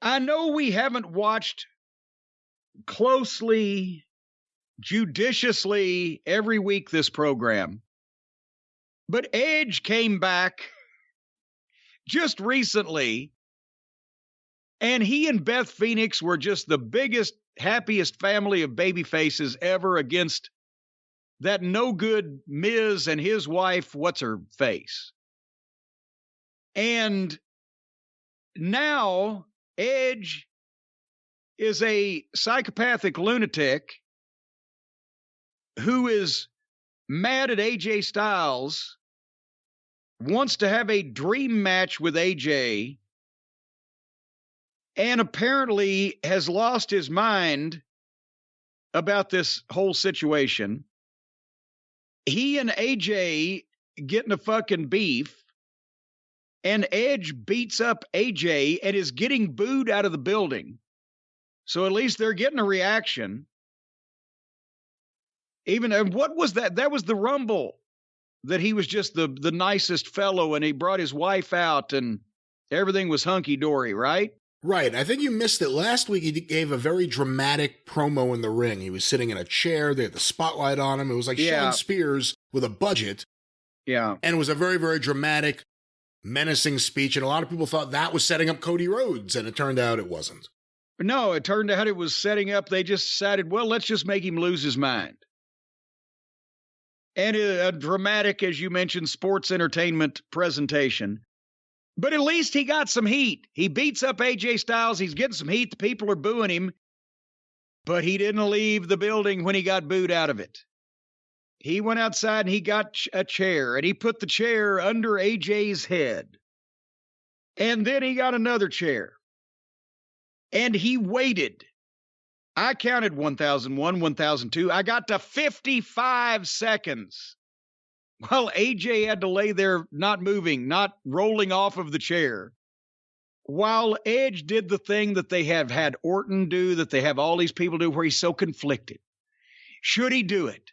I know we haven't watched closely, judiciously every week this program, but Edge came back just recently, and he and Beth Phoenix were just the biggest, happiest family of baby faces ever against that no good Miz and his wife, what's her face. And now Edge is a psychopathic lunatic who is mad at AJ Styles, wants to have a dream match with AJ, and apparently has lost his mind about this whole situation. He and AJ get in a fucking beef, and Edge beats up AJ and is getting booed out of the building. So at least they're getting a reaction. Even, what was that? That was the Rumble, that he was just the nicest fellow and he brought his wife out and everything was hunky-dory, right? Right. I think you missed it. Last week, he gave a very dramatic promo in the ring. He was sitting in a chair. They had the spotlight on him. It was like Sean Spears with a budget. Yeah. And it was a very, very dramatic, menacing speech. And a lot of people thought that was setting up Cody Rhodes. And it turned out it wasn't. No, it turned out it was setting up. They just decided, well, let's just make him lose his mind. And a dramatic, as you mentioned, sports entertainment presentation. But at least he got some heat. He beats up AJ Styles. He's getting some heat. The people are booing him. But he didn't leave the building when he got booed out of it. He went outside and he got a chair. And he put the chair under AJ's head. And then he got another chair. And he waited. I counted 1001, 1002. I got to 55 seconds. While AJ had to lay there not moving, not rolling off of the chair. While Edge did the thing that they have had Orton do, that they have all these people do, where he's so conflicted. Should he do it?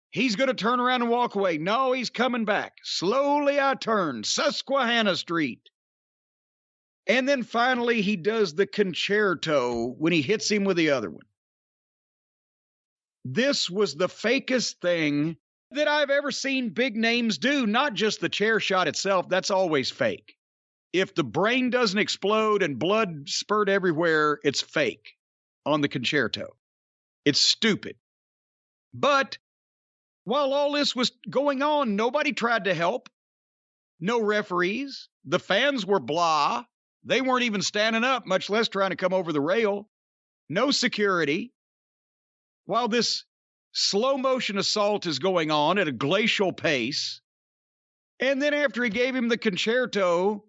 He's going to turn around and walk away. No, he's coming back. Slowly I turn. Susquehanna Street. And then finally he does the concerto when he hits him with the other one. This was the fakest thing that I've ever seen big names do, not just the chair shot itself. That's always fake. If the brain doesn't explode and blood spurt everywhere, it's fake on the concerto. It's stupid. But while all this was going on, nobody tried to help. No referees. The fans were blah. They weren't even standing up, much less trying to come over the rail. No security. While this slow motion assault is going on at a glacial pace. And then after he gave him the concerto,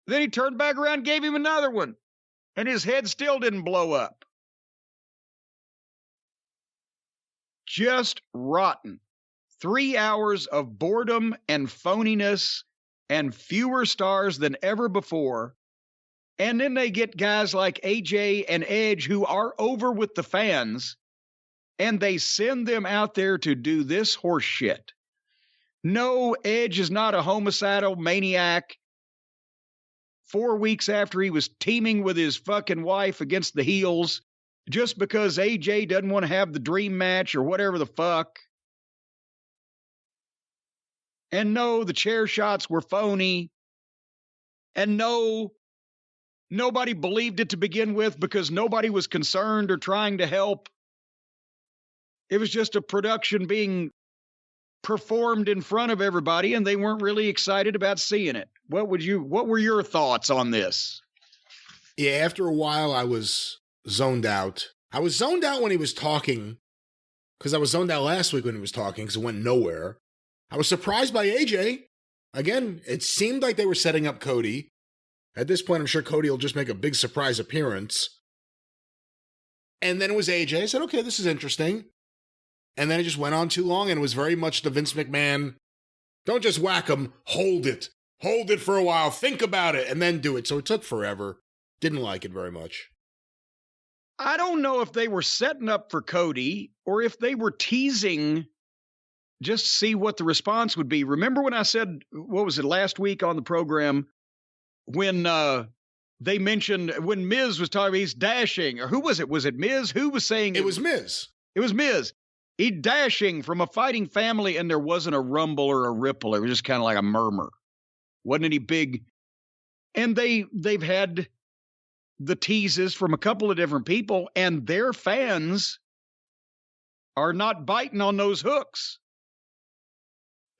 then he turned back around and gave him another one. And his head still didn't blow up. Just rotten. 3 hours of boredom and phoniness and fewer stars than ever before. And then they get guys like AJ and Edge who are over with the fans. And they send them out there to do this horse shit. No, Edge is not a homicidal maniac. 4 weeks after he was teaming with his fucking wife against the heels, just because AJ doesn't want to have the dream match or whatever the fuck. And no, the chair shots were phony. And no, nobody believed it to begin with because nobody was concerned or trying to help. It was just a production being performed in front of everybody, and they weren't really excited about seeing it. What were your thoughts on this? Yeah, after a while, I was zoned out. I was zoned out when he was talking, because I was zoned out last week when he was talking, because it went nowhere. I was surprised by AJ. Again, it seemed like they were setting up Cody. At this point, I'm sure Cody will just make a big surprise appearance. And then it was AJ. I said, okay, this is interesting. And then it just went on too long, and it was very much the Vince McMahon, don't just whack him, hold it. Hold it for a while, think about it, and then do it. So it took forever. Didn't like it very much. I don't know if they were setting up for Cody or if they were teasing just to see what the response would be. Remember when I said, what was it, last week on the program, when they mentioned when Miz was talking, he's dashing, or who was it? Was it Miz? Who was saying it was Miz? It was Miz. He dashing from a fighting family, and there wasn't a rumble or a ripple. It was just kind of like a murmur. Wasn't any big. And they've had the teases from a couple of different people, and their fans are not biting on those hooks.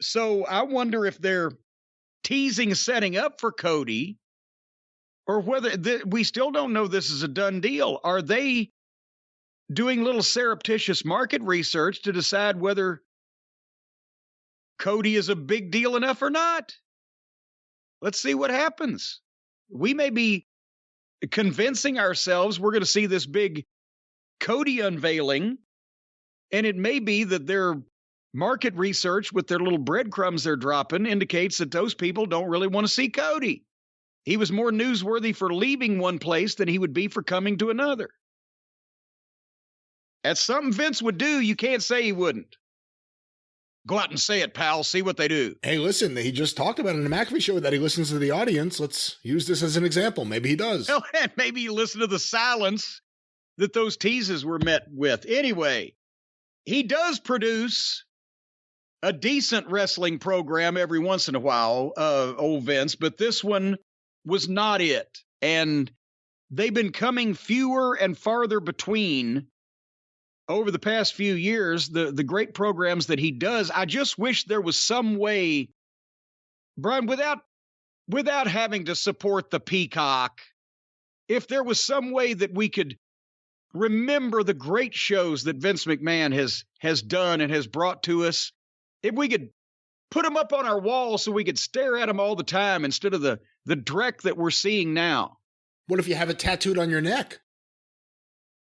So I wonder if they're teasing setting up for Cody, or whether we still don't know this is a done deal. Are they doing little surreptitious market research to decide whether Cody is a big deal enough or not? Let's see what happens. We may be convincing ourselves we're going to see this big Cody unveiling, and it may be that their market research with their little breadcrumbs they're dropping indicates that those people don't really want to see Cody. He was more newsworthy for leaving one place than he would be for coming to another. That's something Vince would do. You can't say he wouldn't. Go out and say it, pal. See what they do. Hey, listen, he just talked about in the McAfee show that he listens to the audience. Let's use this as an example. Maybe he does. Well, and maybe you listen to the silence that those teases were met with. Anyway, he does produce a decent wrestling program every once in a while, old Vince, but this one was not it. And they've been coming fewer and farther between over the past few years, the great programs that he does. I just wish there was some way, Brian, without having to support the Peacock, if there was some way that we could remember the great shows that Vince McMahon has done and has brought to us, if we could put them up on our wall so we could stare at them all the time instead of the dreck that we're seeing now. What if you have it tattooed on your neck?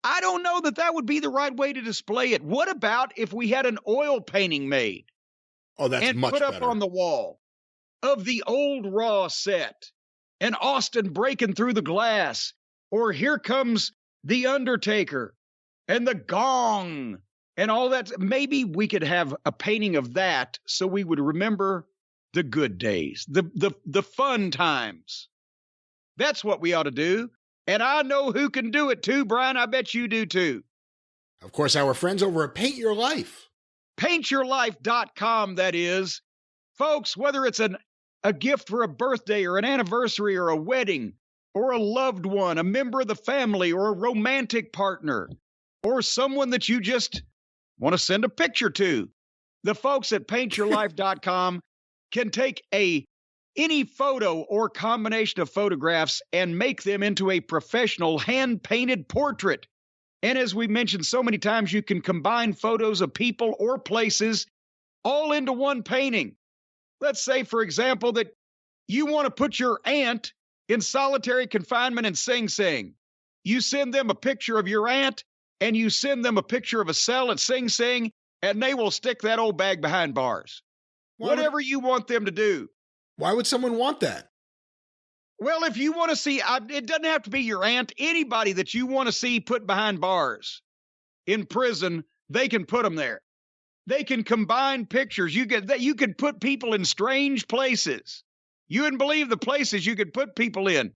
I don't know that would be the right way to display it. What about if we had an oil painting made? Oh, that's much better. And put up on the wall of the old Raw set and Austin breaking through the glass, or here comes The Undertaker and the gong and all that. Maybe we could have a painting of that so we would remember the good days, the fun times. That's what we ought to do. And I know who can do it too, Brian. I bet you do too. Of course, our friends over at Paint Your Life. PaintYourLife.com, that is. Folks, whether it's a gift for a birthday or an anniversary or a wedding or a loved one, a member of the family or a romantic partner or someone that you just want to send a picture to, the folks at PaintYourLife.com can take any photo or combination of photographs and make them into a professional hand-painted portrait. And as we mentioned so many times, you can combine photos of people or places all into one painting. Let's say, for example, that you want to put your aunt in solitary confinement in Sing Sing. You send them a picture of your aunt, and you send them a picture of a cell at Sing Sing, and they will stick that old bag behind bars. Whatever you want them to do. Why would someone want that? Well, if you want to see, it doesn't have to be your aunt. Anybody that you want to see put behind bars in prison, they can put them there. They can combine pictures. You could put people in strange places. You wouldn't believe the places you could put people in.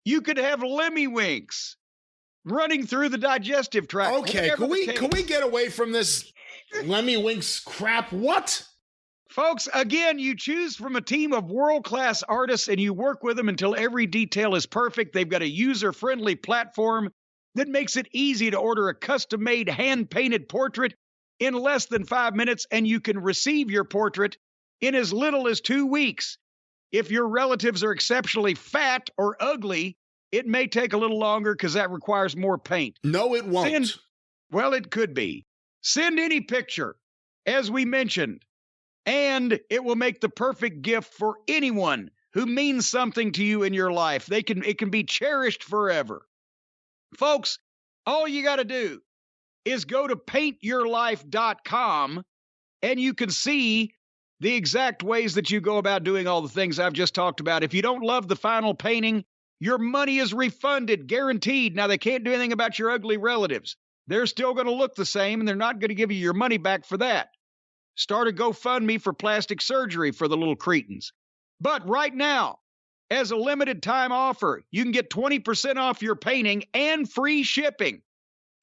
You could have lemmy-winks running through the digestive tract. Okay, can we get away from this lemmy-winks crap? What? Folks, again, you choose from a team of world-class artists and you work with them until every detail is perfect. They've got a user-friendly platform that makes it easy to order a custom-made, hand-painted portrait in less than 5 minutes, and you can receive your portrait in as little as 2 weeks. If your relatives are exceptionally fat or ugly, it may take a little longer because that requires more paint. No, it won't. Well, it could be. Send any picture, as we mentioned. And it will make the perfect gift for anyone who means something to you in your life. It can be cherished forever. Folks, all you got to do is go to paintyourlife.com and you can see the exact ways that you go about doing all the things I've just talked about. If you don't love the final painting, your money is refunded, guaranteed. Now, they can't do anything about your ugly relatives. They're still going to look the same, and they're not going to give you your money back for that. Start a GoFundMe for plastic surgery for the little cretins. But right now, As a limited time offer, you can get 20% off your painting and free shipping.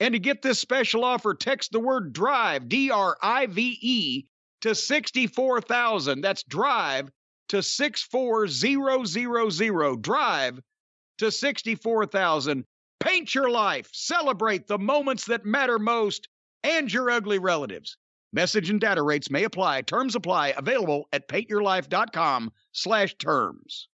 And to get this special offer, text the word DRIVE, D-R-I-V-E, to 64,000. That's DRIVE to 64000. DRIVE to 64,000. Paint your life. Celebrate the moments that matter most and your ugly relatives. Message and data rates may apply. Terms apply. Available at paintyourlife.com/terms.